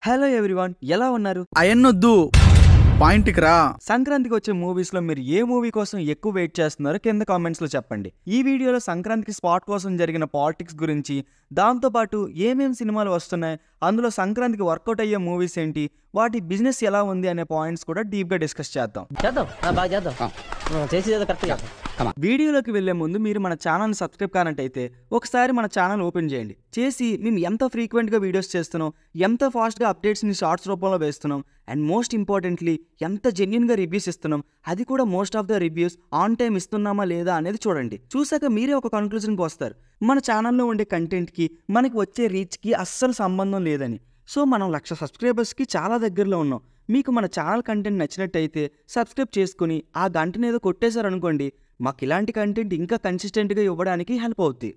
Hello everyone, ఎలా ఉన్నారు? అయన్నొద్దు, పాయింట్కి రా. సంక్రాంతికి వచ్చే మూవీస్ లో మీరు ఏ మూవీ కోసం ఎక్కువ వెయిట్ చేస్తున్నారో కింద కామెంట్స్ లో చెప్పండి. ఈ వీడియోలో సంక్రాంతికి స్పాట్ కోసం జరిగిన పాలిటిక్స్ గురించి, దాంతో పాటు ఏమేం సినిమాలు వస్తున్నాయి, అందులో సంక్రాంతికి వర్కౌట్ అయ్యే మూవీస్ ఏంటి, వాటి బిజినెస్ ఎలా ఉంది అనే పాయింట్స్ కూడా డీప్ గా డిస్కస్ చేద్దాం. వీడియోలోకి వెళ్లే ముందు మీరు మన ఛానల్ సబ్స్క్రైబ్ కానట్టయితే ఒకసారి మన ఛానల్ ఓపెన్ చేయండి. చేసి మేము ఎంత ఫ్రీక్వెంట్ గా వీడియోస్ చేస్తున్నాం, ఎంత ఫాస్ట్ గా అప్డేట్స్ ని షార్ట్స్ రూపంలో వేస్తున్నాం, అండ్ మోస్ట్ ఇంపార్టెంట్లీ ఎంత జెన్యున్ గా రివ్యూస్ ఇస్తున్నాం, అది కూడా most of the reviews on time ఇస్తున్నామా లేదా అనేది చూడండి. చూసాక మీరే ఒక కన్క్లూజన్కి వస్తారు, మన ఛానల్లో ఉండే కంటెంట్ కి మనకి వచ్చే రీచ్ కి అస్సలు సంబంధం లేదని. సో మనం 1,00,000 సబ్స్క్రైబర్స్ కి చాలా దగ్గరలో ఉన్నాం. మీకు మన ఛానల్ కంటెంట్ నచ్చినట్టయితే సబ్స్క్రైబ్ చేసుకుని ఆ గంటను ఏదో కొట్టేశారనుకోండి, మాకు ఇలాంటి కంటెంట్ ఇంకా కన్సిస్టెంట్గా ఇవ్వడానికి హెల్ప్ అవుద్ది.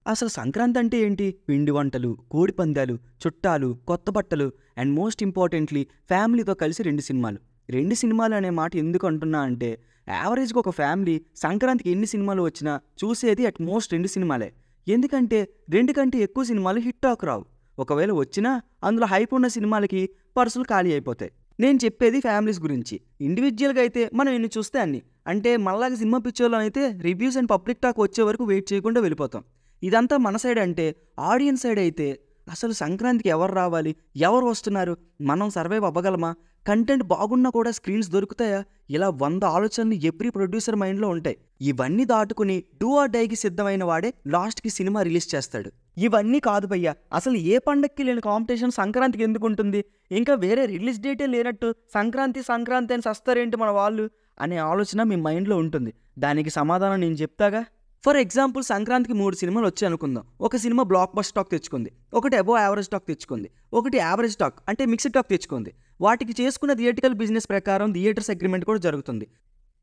అసలు సంక్రాంతి అంటే ఏంటి? పిండి వంటలు, కోడి పందాలు, చుట్టాలు, కొత్త బట్టలు, అండ్ మోస్ట్ ఇంపార్టెంట్లీ ఫ్యామిలీతో కలిసి 2 సినిమాలు. 2 సినిమాలు అనే మాట ఎందుకు అంటున్నా అంటే, యావరేజ్గా ఒక ఫ్యామిలీ సంక్రాంతికి ఎన్ని సినిమాలు వచ్చినా చూసేది అట్ మోస్ట్ 2 సినిమాలే. ఎందుకంటే 2 కంటే ఎక్కువ సినిమాలు హిట్ టాక్ రావు. ఒకవేళ వచ్చినా అందులో హైప్ ఉన్న సినిమాలకి పర్సులు ఖాళీ అయిపోతాయి. నేను చెప్పేది ఫ్యామిలీస్ గురించి. ఇండివిజువల్గా అయితే మనం ఎన్ని చూస్తే అన్ని, అంటే మళ్ళాగా సినిమా పిక్చర్లో అయితే రివ్యూస్ అండ్ పబ్లిక్ టాక్ వచ్చే వరకు వెయిట్ చేయకుండా వెళ్ళిపోతాం. ఇదంతా మన సైడ్. అంటే ఆడియన్స్ సైడ్ అయితే అసలు సంక్రాంతికి ఎవరు రావాలి, ఎవరు వస్తున్నారు, మనం సర్వైవ్ అవ్వగలమా, కంటెంట్ బాగున్నా కూడా స్క్రీన్స్ దొరుకుతాయా, ఇలా 100 ఆలోచనలు ఎవ్రీ ప్రొడ్యూసర్ మైండ్లో ఉంటాయి. ఇవన్నీ దాటుకుని డూ ఆర్ డైకి సిద్ధమైన వాడే లాస్ట్కి సినిమా రిలీజ్ చేస్తాడు. ఇవన్నీ కాదు భయ్యా, అసలు ఏ పండక్కి లేని కాంపిటీషన్ సంక్రాంతికి ఎందుకు ఉంటుంది? ఇంకా వేరే రిలీజ్ డేటే లేనట్టు సంక్రాంతి సంక్రాంతి అని సస్తారేంటి మన వాళ్ళు అనే ఆలోచన మీ మైండ్లో ఉంటుంది. దానికి సమాధానం నేను చెప్తాగా. ఫర్ ఎగ్జాంపుల్, సంక్రాంతికి 3 సినిమాలు వచ్చాయి అనుకుందాం. ఒక సినిమా బ్లాక్ బస్టర్ టాక్ తెచ్చుకుంది, ఒకటి అబోవ్ యావరేజ్ టాక్ తెచ్చుకుంది, ఒకటి యావరేజ్ టాక్ అంటే మిక్స్డ్ టాక్ తెచ్చుకుంది. వాటికి చేసుకున్న థియేటికల్ బిజినెస్ ప్రకారం థియేటర్స్ అగ్రిమెంట్ కూడా జరుగుతుంది.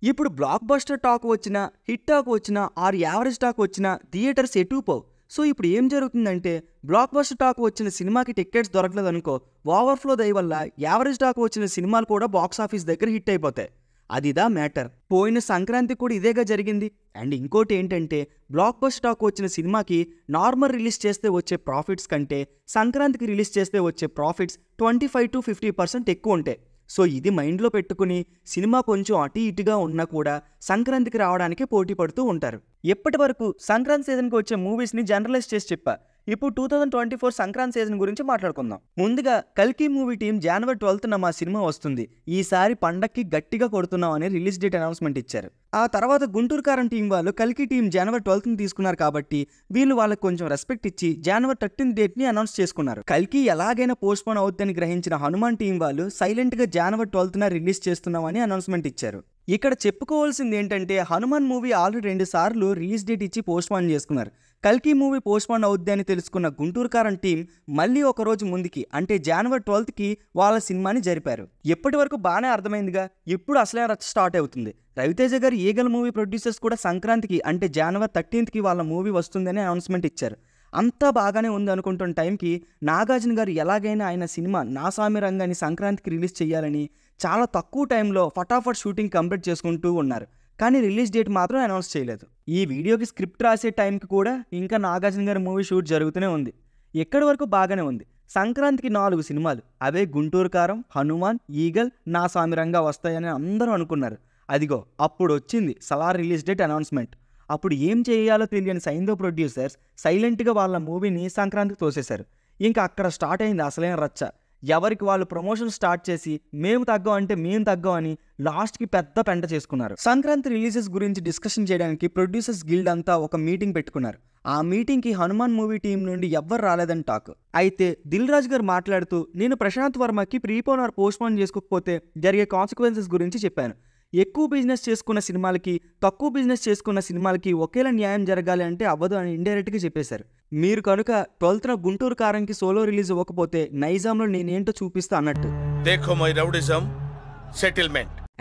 ఇప్పుడు బ్లాక్ బస్టర్ టాక్ వచ్చినా, హిట్ టాక్ వచ్చినా, ఆర్ యావరేజ్ టాక్ వచ్చినా థియేటర్స్ ఎటు పోవు. సో ఇప్పుడు ఏం జరుగుతుందంటే, బ్లాక్ బస్టర్ టాక్ వచ్చిన సినిమాకి టికెట్స్ దొరకలేదు అనుకో, ఓవర్ఫ్లో దయ వల్ల యావరేజ్ టాక్ వచ్చిన సినిమాలు కూడా బాక్స్ ఆఫీస్ దగ్గర హిట్ అయిపోతాయి. అదిదా మ్యాటర్. పోయిన సంక్రాంతి కూడా ఇదేగా జరిగింది. అండ్ ఇంకోటి ఏంటంటే, బ్లాక్ బస్టర్ టాక్ వచ్చిన సినిమాకి నార్మల్ రిలీజ్ చేస్తే వచ్చే ప్రాఫిట్స్ కంటే సంక్రాంతికి రిలీజ్ చేస్తే వచ్చే ప్రాఫిట్స్ 25 to 50% ఎక్కువ ఉంటాయి. సో ఇది మైండ్లో పెట్టుకుని సినిమా కొంచెం అటు ఇటుగా ఉన్నా కూడా సంక్రాంతికి రావడానికి పోటీ పడుతూ ఉంటారు. ఎప్పటి వరకు సంక్రాంతి సీజన్కి వచ్చే మూవీస్ని జనరలైజ్ చేసి చెప్పా. ఇప్పుడు 2024 సంక్రాంతి సీజన్ గురించి మాట్లాడుకుందాం. ముందుగా కల్కి మూవీ టీం January 12th మా సినిమా వస్తుంది, ఈసారి పండక్కి గట్టిగా కొడుతున్నాం అని రిలీజ్ డేట్ అనౌన్స్మెంట్ ఇచ్చారు. ఆ తర్వాత గుంటూరు కారం టీం వాళ్ళు కల్కి టీం January 12th తీసుకున్నారు కాబట్టి వీళ్ళు వాళ్ళకి కొంచెం రెస్పెక్ట్ ఇచ్చి January 13th డేట్ని అనౌన్స్ చేసుకున్నారు. కల్కి ఎలాగైనా పోస్ట్ పోన్ అవుతుందని గ్రహించిన హనుమాన్ టీం వాళ్ళు సైలెంట్గా January 12th రిలీజ్ చేస్తున్నామని అనౌన్స్మెంట్ ఇచ్చారు. ఇక్కడ చెప్పుకోవాల్సింది ఏంటంటే, హనుమాన్ మూవీ ఆల్రెడీ 2 సార్లు రిలీజ్ డేట్ ఇచ్చి పోస్ట్ పోన్ చేసుకున్నారు. కల్కి మూవీ పోస్ట్ పోన్ అవుద్ది అని తెలుసుకున్న గుంటూరు కారం టీం మళ్ళీ ఒక రోజు ముందుకి అంటే January 12th వాళ్ళ సినిమాని జరిపారు. ఎప్పటి వరకు బాగానే అర్థమైందిగా. ఇప్పుడు అసలే రచ్చ స్టార్ట్ అవుతుంది. రవితేజ గారు ఈగల్ మూవీ ప్రొడ్యూసర్స్ కూడా సంక్రాంతికి అంటే January 13th వాళ్ళ మూవీ వస్తుందని అనౌన్స్మెంట్ ఇచ్చారు. అంతా బాగానే ఉంది అనుకుంటున్న టైంకి నాగార్జున గారు ఎలాగైనా ఆయన సినిమా నా సామి రంగాన్ని సంక్రాంతికి రిలీజ్ చేయాలని చాలా తక్కువ టైంలో ఫటాఫట్ షూటింగ్ కంప్లీట్ చేసుకుంటూ ఉన్నారు. కానీ రిలీజ్ డేట్ మాత్రం అనౌన్స్ చేయలేదు. ఈ వీడియోకి స్క్రిప్ట్ రాసే టైంకి కూడా ఇంకా నాగార్జున గారి మూవీ షూట్ జరుగుతూనే ఉంది. ఎక్కడి వరకు బాగానే ఉంది. సంక్రాంతికి 4 సినిమాలు, అవే గుంటూరు కారం, హనుమాన్, ఈగల్, నా సామిరంగా వస్తాయని అందరూ అనుకున్నారు. అదిగో అప్పుడు వచ్చింది సలార్ రిలీజ్ డేట్ అనౌన్స్మెంట్. అప్పుడు ఏం చేయాలో తెలియని సైందో ప్రొడ్యూసర్స్ సైలెంట్గా వాళ్ళ మూవీని సంక్రాంతికి తోసేశారు. ఇంకా అక్కడ స్టార్ట్ అయింది అసలైన రచ్చ. ఎవరికి వాళ్ళు ప్రమోషన్ స్టార్ట్ చేసి మేము తగ్గం అంటే మేము తగ్గం అని లాస్ట్కి పెద్ద పెంట చేసుకున్నారు. సంక్రాంతి రిలీజెస్ గురించి డిస్కషన్ చేయడానికి ప్రొడ్యూసర్స్ గిల్డ్ అంతా ఒక మీటింగ్ పెట్టుకున్నారు. ఆ మీటింగ్కి హనుమాన్ మూవీ టీం నుండి ఎవ్వరు రాలేదని టాక్. అయితే దిల్ రాజు గారు మాట్లాడుతూ, నేను ప్రశాంత్ వర్మకి ప్రీపోన్ ఆర్ పోస్ట్పోన్ చేసుకోకపోతే జరిగే కాన్సిక్వెన్సెస్ గురించి చెప్పాను. ఎక్కువ బిజినెస్ చేసుకున్న సినిమాలకి తక్కువ బిజినెస్ చేసుకున్న సినిమాలకి ఒకేలా న్యాయం జరగాలి అంటే అవ్వదు అని ఇండైరెక్ట్గా చెప్పేశారు. మీరు కనుక 12th గుంటూరు కారంకి సోలో రిలీజ్ ఇవ్వకపోతే నైజాంలో నేనేంటో చూపిస్తా అన్నట్టు.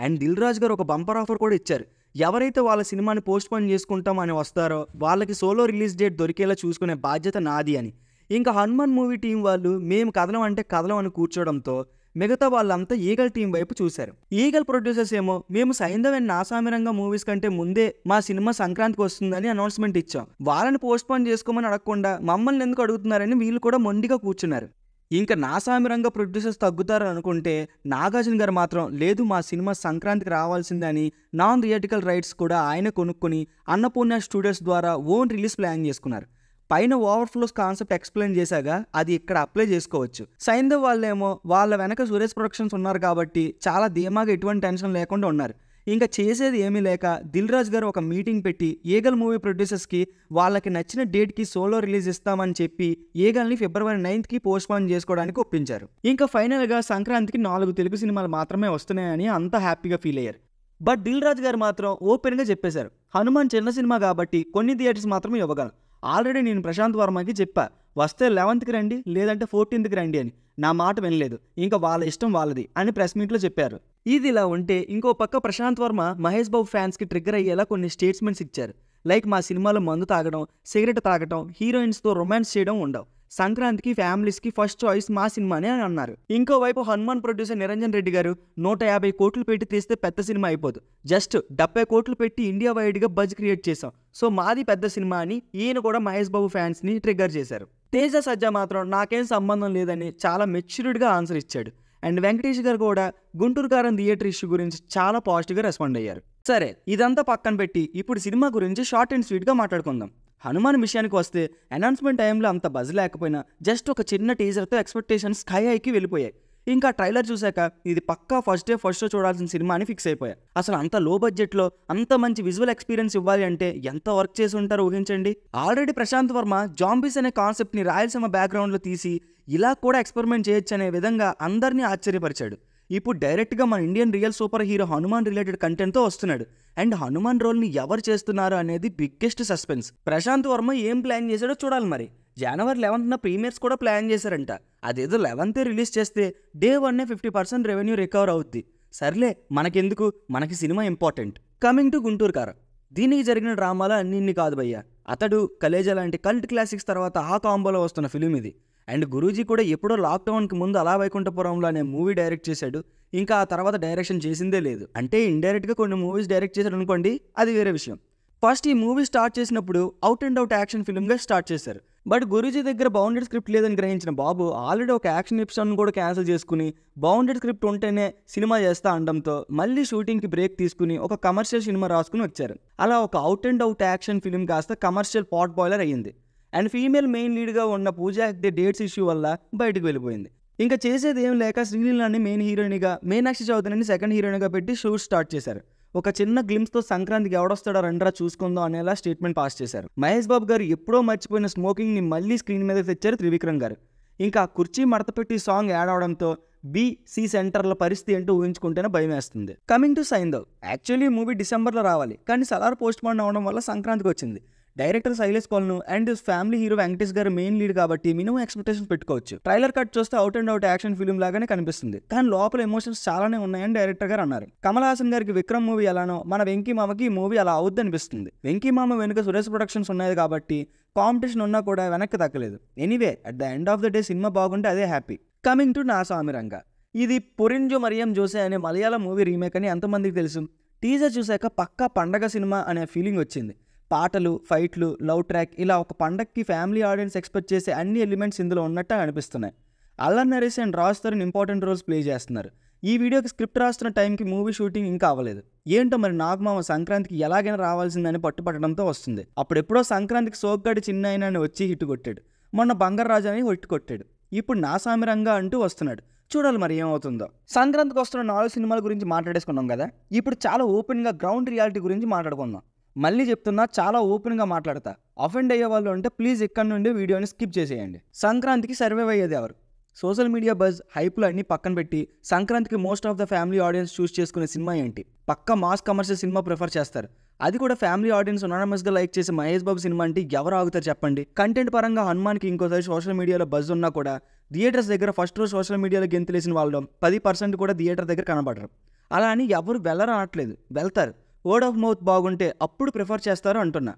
అండ్ దిల్ రాజు గారు ఒక బంపర్ ఆఫర్ కూడా ఇచ్చారు. ఎవరైతే వాళ్ళ సినిమాని పోస్ట్ పోన్ చేసుకుంటాం అని వస్తారో వాళ్ళకి సోలో రిలీజ్ డేట్ దొరికేలా చూసుకునే బాధ్యత నాది అని. ఇంకా హనుమాన్ మూవీ టీం వాళ్ళు మేము కదలం అంటే కదలం అని కూర్చోవడంతో మిగతా వాళ్ళంతా ఈగల్ టీం వైపు చూశారు. ఈగల్ ప్రొడ్యూసర్స్ ఏమో మేము సైంధవ్ అండ్ నాసామిరంగ మూవీస్ కంటే ముందే మా సినిమా సంక్రాంతికి వస్తుందని అనౌన్స్మెంట్ ఇచ్చాం, వాళ్ళని పోస్ట్పోన్ చేసుకోమని అడగకుండా మమ్మల్ని ఎందుకు అడుగుతున్నారని వీళ్ళు కూడా మొండిగా కూర్చున్నారు. ఇంకా నాసామిరంగ ప్రొడ్యూసర్స్ తగ్గుతారని అనుకుంటే నాగార్జున గారు మాత్రం లేదు, మా సినిమా సంక్రాంతికి రావాల్సిందని నాన్ థియేటికల్ రైట్స్ కూడా ఆయన కొనుక్కొని అన్నపూర్ణ స్టూడియోస్ ద్వారా ఓన్ రిలీజ్ ప్లాన్ చేసుకున్నారు. పైన ఓవర్ఫ్లోస్ కాన్సెప్ట్ ఎక్స్ప్లెయిన్ చేశాగా అది ఇక్కడ అప్లై చేసుకోవచ్చు. సైంధవ్ వాళ్ళేమో వాళ్ళ వెనక సురేష్ ప్రొడక్షన్స్ ఉన్నారు కాబట్టి చాలా ధీమాగా ఎటువంటి టెన్షన్ లేకుండా ఉన్నారు. ఇంకా చేసేది ఏమీ లేక దిల్ రాజు గారు ఒక మీటింగ్ పెట్టి ఈగల్ మూవీ ప్రొడ్యూసర్స్కి వాళ్ళకి నచ్చిన డేట్కి సోలో రిలీజ్ ఇస్తామని చెప్పి ఈగల్ని ఫిబ్రవరి 9కి పోస్ట్పోన్ చేసుకోవడానికి ఒప్పించారు. ఇంకా ఫైనల్గా సంక్రాంతికి 4 తెలుగు సినిమాలు మాత్రమే వస్తున్నాయని అంతా హ్యాపీగా ఫీల్ అయ్యారు. బట్ దిల్ రాజు గారు మాత్రం ఓపెన్గా చెప్పేశారు, హనుమాన్ చిన్న సినిమా కాబట్టి కొన్ని థియేటర్స్ మాత్రమే ఇవ్వగలం. ఆల్రెడీ నేను ప్రశాంత్ వర్మకి చెప్పా, వస్తే 11కి రండి లేదంటే 14కి రండి అని. నా మాట వినలేదు, ఇంకా వాళ్ళ ఇష్టం వాళ్ళది అని ప్రెస్ మీట్లో చెప్పారు. ఇది ఇలా ఉంటే ఇంకో పక్క ప్రశాంత్ వర్మ మహేష్ బాబు ఫ్యాన్స్కి ట్రిగ్గర్ అయ్యేలా కొన్ని స్టేట్మెంట్స్ ఇచ్చారు. లైక్ మా సినిమాలో మందు తాగడం, సిగరెట్ తాగడం, హీరోయిన్స్తో రొమాన్స్ చేయడం ఉండవు, సంక్రాంతికి ఫ్యామిలీస్కి ఫస్ట్ చాయిస్ మా సినిమానే అని అన్నారు. ఇంకోవైపు హనుమాన్ ప్రొడ్యూసర్ నిరంజన్ రెడ్డి గారు 150 కోట్లు పెట్టి తీస్తే పెద్ద సినిమా అయిపోదు, జస్ట్ 70 కోట్లు పెట్టి ఇండియా వైడ్గా బజ్ క్రియేట్ చేశాం, సో మాది పెద్ద సినిమా అని ఈయన కూడా మహేష్ బాబు ఫ్యాన్స్ని ట్రిగ్గర్ చేశారు. తేజ సజ్జా మాత్రం నాకేం సంబంధం లేదని చాలా మెచ్యూర్డ్గా ఆన్సర్ ఇచ్చాడు. అండ్ వెంకటేష్ గారు కూడా గుంటూరు కారం థియేటర్ ఇష్యూ గురించి చాలా పాజిటివ్గా రెస్పాండ్ అయ్యారు. సరే, ఇదంతా పక్కన పెట్టి ఇప్పుడు సినిమా గురించి షార్ట్ అండ్ స్వీట్గా మాట్లాడుకుందాం. హనుమాన్ విషయానికి వస్తే అనౌన్స్మెంట్ టైంలో అంత బజ్ లేకపోయినా జస్ట్ ఒక చిన్న టీజర్తో ఎక్స్పెక్టేషన్స్ స్కై హైకి వెళ్ళిపోయాయి. ఇంకా ట్రైలర్ చూశాక ఇది పక్కా ఫస్ట్ డే ఫస్ట్ షో చూడాల్సిన సినిమా అని ఫిక్స్ అయిపోయా. అసలు అంత లో బడ్జెట్లో అంత మంచి విజువల్ ఎక్స్పీరియన్స్ ఇవ్వాలి అంటే ఎంత వర్క్ చేసి ఉంటారో ఊహించండి. ఆల్రెడీ ప్రశాంత్ వర్మ జాంబీస్ అనే కాన్సెప్ట్ని రాయలసీమ బ్యాక్గ్రౌండ్లో తీసి ఇలా కూడా ఎక్స్పెరిమెంట్ చేయొచ్చు అనే విధంగా అందరినీ ఆశ్చర్యపరిచాడు. ఇప్పుడు డైరెక్ట్గా మన Indian real super hero Hanuman related కంటెంట్తో వస్తున్నాడు. అండ్ హనుమాన్ రోల్ని ఎవరు చేస్తున్నారు అనేది బిగ్గెస్ట్ సస్పెన్స్. ప్రశాంత్ వర్మ ఏం ప్లాన్ చేశాడో చూడాలి. మరి జనవరి 11న ప్రీమియర్స్ కూడా ప్లాన్ చేశారంట. అదేదో 11th రిలీజ్ చేస్తే డే 1 50% రెవెన్యూ రికవర్ అవుద్ది. సర్లే, మనకెందుకు, మనకి cinema important. Coming to Guntur కారం, దీనికి జరిగిన డ్రామాలు అన్నిన్ని కాదు భయ్యా. అతడు, కలేజా లాంటి కల్ట్ క్లాసిక్స్ తర్వాత ఆ కాంబోలో వస్తున్న ఫిలిం ఇది. అండ్ గురూజీ కూడా ఎప్పుడో లాక్డౌన్కి ముందు అలా వైకుంఠపురంలో అనే మూవీ డైరెక్ట్ చేశాడు. ఇంకా ఆ తర్వాత డైరెక్షన్ చేసిందే లేదు. అంటే ఇండైరెక్ట్గా కొన్ని మూవీస్ డైరెక్ట్ చేశాడు అనుకోండి, అది వేరే విషయం. ఫస్ట్ ఈ మూవీ స్టార్ట్ చేసినప్పుడు అవుట్ అండ్ అవుట్ యాక్షన్ ఫిల్మ్గా స్టార్ట్ చేశారు. బట్ గురూజీ దగ్గర బౌండెడ్ స్క్రిప్ట్ లేదని గ్రహించిన బాబు ఆల్రెడీ ఒక యాక్షన్ ఎపిసోడ్ను కూడా క్యాన్సిల్ చేసుకుని బౌండెడ్ స్క్రిప్ట్ ఉంటేనే సినిమా చేస్తా అనడంతో మళ్ళీ షూటింగ్కి బ్రేక్ తీసుకుని ఒక కమర్షియల్ సినిమా రాసుకుని వచ్చారు. అలా ఒక out and out action film కాస్త కమర్షియల్ పాట్ బాయిలర్ అయ్యింది. అండ్ ఫీమేల్ మెయిన్ లీడ్గా ఉన్న పూజా హెగ్డే డేట్స్ ఇష్యూ వల్ల బయటకు వెళ్ళిపోయింది. ఇంకా చేసేది ఏం లేక శ్రీలీలని మెయిన్ హీరోయిన్గా, మీనాక్షి చౌదరిని సెకండ్ హీరోయిన్గా పెట్టి షూట్ స్టార్ట్ చేశారు. ఒక చిన్న గ్లిమ్స్తో సంక్రాంతికి ఎవడొస్తాడో రండ్రా చూసుకుందాం అనేలా స్టేట్మెంట్ పాస్ చేశారు. మహేష్ బాబు గారు ఎప్పుడో మర్చిపోయిన స్మోకింగ్ని మళ్ళీ స్క్రీన్ మీద తెచ్చారు త్రివిక్రమ్ గారు. ఇంకా కుర్చీ మడతపెట్టి సాంగ్ యాడ్ అవడంతో BC సెంటర్ల పరిస్థితి ఏంటో ఊహించుకుంటేనే భయం వేస్తుంది. Coming to Saindhav, actually movie డిసెంబర్లో రావాలి, కానీ సలార్ పోస్ట్ పోన్ అవడం వల్ల సంక్రాంతికి వచ్చింది. Director Shailesh కోల్ను and family hero Venkatesh గారు మెయిన్ లీడ్ కాబట్టి మినిమం ఎక్స్పెక్టేషన్స్ పెట్టుకోవచ్చు. ట్రైలర్ కట్ చూస్తే out and out action film లాగానే కనిపిస్తుంది, కానీ లోపల ఎమోషన్స్ చాలానే ఉన్నాయని డైరెక్టర్ గారు అన్నారు. కమల్ హాసన్ గారికి విక్రమ్ మూవీ ఎలానో మన వెంకీ మామకి ఈ మూవీ అలా అవుద్ది అనిపిస్తుంది. వెంకీ మామ వెనుక సురేష్ ప్రొడక్షన్స్ ఉన్నాయి కాబట్టి కాంపిటీషన్ ఉన్నా కూడా వెనక్కి తగ్గలేదు. Anyway, at the end of the day cinema బాగుంటే అదే హ్యాపీ. కమింగ్ టు నాసామిరంగ, ఇది పొరిన్జో మరియం జోసే అనే మలయాళం మూవీ రీమేక్ అని ఎంతమందికి తెలుసు. టీజర్ చూశాక పక్కా పండగ సినిమా అనే ఫీలింగ్ వచ్చింది. పాటలు, ఫైట్లు, లవ్ ట్రాక్, ఇలా ఒక పండగకి ఫ్యామిలీ ఆడియన్స్ ఎక్స్పెక్ట్ చేసే అన్ని ఎలిమెంట్స్ ఇందులో ఉన్నట్టు అనిపిస్తున్నాయి. Allari Naresh and Raj Tarun important roles play చేస్తున్నారు. ఈ వీడియోకి స్క్రిప్ట్ రాస్తున్న టైంకి మూవీ షూటింగ్ ఇంకా అవ్వలేదు. ఏంటో మరి నాగమామ సంక్రాంతికి ఎలాగైనా రావాల్సిందని పట్టుపట్టడంతో వస్తుంది. అప్పుడెప్పుడో సంక్రాంతికి సోగ్గాడి చిన్న అయినా వచ్చి హిట్ కొట్టాడు. మొన్న బంగారు రాజు అని హిట్ కొట్టాడు. ఇప్పుడు నాసామిరంగా అంటూ వస్తున్నాడు. చూడాలి మరి ఏమవుతుందో. సంక్రాంతికి వస్తున్న 4 సినిమాల గురించి మాట్లాడేసుకున్నాం కదా, ఇప్పుడు చాలా ఓపెన్గా గ్రౌండ్ రియాలిటీ గురించి మాట్లాడుకుందాం. మళ్ళీ చెప్తున్నా, చాలా ఓపెన్గా మాట్లాడతా. అఫెండ్ అయ్యే వాళ్ళు ఉంటే ప్లీజ్ ఇక్కడ నుండి వీడియోని స్కిప్ చేసేయండి. సంక్రాంతికి సర్వైవ్ అయ్యేది ఎవరు? సోషల్ మీడియా బజ్, హైప్లు అన్నీ పక్కన పెట్టి సంక్రాంతికి most of the family audience choose చేసుకునే సినిమా ఏంటి? పక్క మాస్ కమర్షియల్ సినిమా ప్రిఫర్ చేస్తారు. అది కూడా ఫ్యామిలీ ఆడియన్స్ అనానమస్గా లైక్ చేసే మహేష్ బాబు సినిమా అంటే ఎవరు ఆగుతారు చెప్పండి? కంటెంట్ పరంగా హనుమాన్కి ఇంకోసారి సోషల్ మీడియాలో బజ్ ఉన్నా కూడా థియేటర్స్ దగ్గర ఫస్ట్ రోజు సోషల్ మీడియాలో గెంతులేసిన వాళ్ళు 10% కూడా థియేటర్ దగ్గర కనబడరు. అలా అని ఎవరు వెళ్ళరు అనట్లేదు, వెళ్తారు. వర్డ్ ఆఫ్ మౌత్ బాగుంటే అప్పుడు ప్రిఫర్ చేస్తారు అంటున్నా.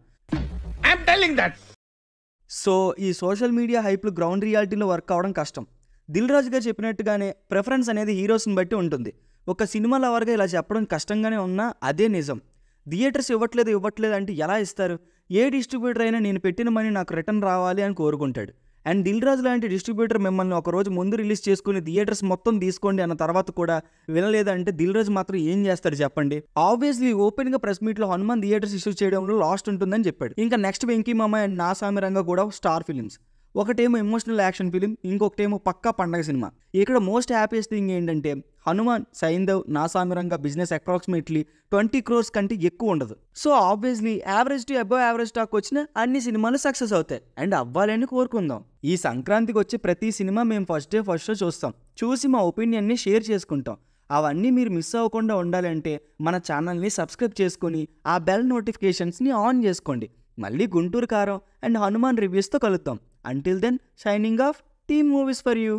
సో ఈ సోషల్ మీడియా హైప్లు గ్రౌండ్ రియాలిటీలో వర్క్ అవ్వడం కష్టం. దిల్ రాజు గారు చెప్పినట్టుగానే ప్రిఫరెన్స్ అనేది హీరోస్ని బట్టి ఉంటుంది. ఒక సినిమా లవర్గా ఇలా చెప్పడం కష్టంగానే ఉన్నా అదే నిజం. థియేటర్స్ ఇవ్వట్లేదు అంటే ఎలా ఇస్తారు? ఏ డిస్ట్రిబ్యూటర్ అయినా నేను పెట్టిన మనీ నాకు రిటర్న్ రావాలి అని కోరుకుంటాడు. అండ్ దిల్ రాజు లాంటి డిస్ట్రిబ్యూటర్ మిమ్మల్ని ఒకరోజు ముందు రిలీజ్ చేసుకుని థియేటర్స్ మొత్తం తీసుకోండి అన్న తర్వాత కూడా వినలేదంటే దిల్ రాజు మాత్రం ఏం చేస్తాడు చెప్పండి? ఆబ్వియస్లీ ఓపెన్గా ప్రెస్ మీట్లో హనుమాన్ థియేటర్స్ ఇష్యూ చేయడంలో లాస్ట్ ఉంటుందని చెప్పాడు. ఇంకా నెక్స్ట్ వెంకీ మామ అండ్ నాసామి రంగ కూడా స్టార్ ఫిలిమ్స్. ఒకటేమో ఎమోషనల్ యాక్షన్ ఫిలిం, ఇంకొకటేమో పక్కా పండగ సినిమా. ఇక్కడ మోస్ట్ హ్యాపీయెస్ట్ థింగ్ ఏంటంటే హనుమాన్, సైంధవ్, నాసామి రంగ బిజినెస్ అప్రాక్సిమేట్లీ 20 crores కంటే ఎక్కువ ఉండదు. So obviously average to above average talk వచ్చిన అన్ని సినిమాలు సక్సెస్ అవుతాయి అండ్ అవ్వాలని కోరుకుందాం. ఈ సంక్రాంతికి వచ్చే ప్రతి సినిమా మేము ఫస్ట్ షో చూస్తాం, చూసి మా ఒపీనియన్ని షేర్ చేసుకుంటాం. అవన్నీ మీరు మిస్ అవ్వకుండా ఉండాలంటే మన ఛానల్ని సబ్స్క్రైబ్ చేసుకొని ఆ బెల్ నోటిఫికేషన్స్ని ఆన్ చేసుకోండి. మళ్ళీ గుంటూరు కారం అండ్ హనుమాన్ రివ్యూస్తో కలుద్దాం. Until then, signing off, Team Movies for you.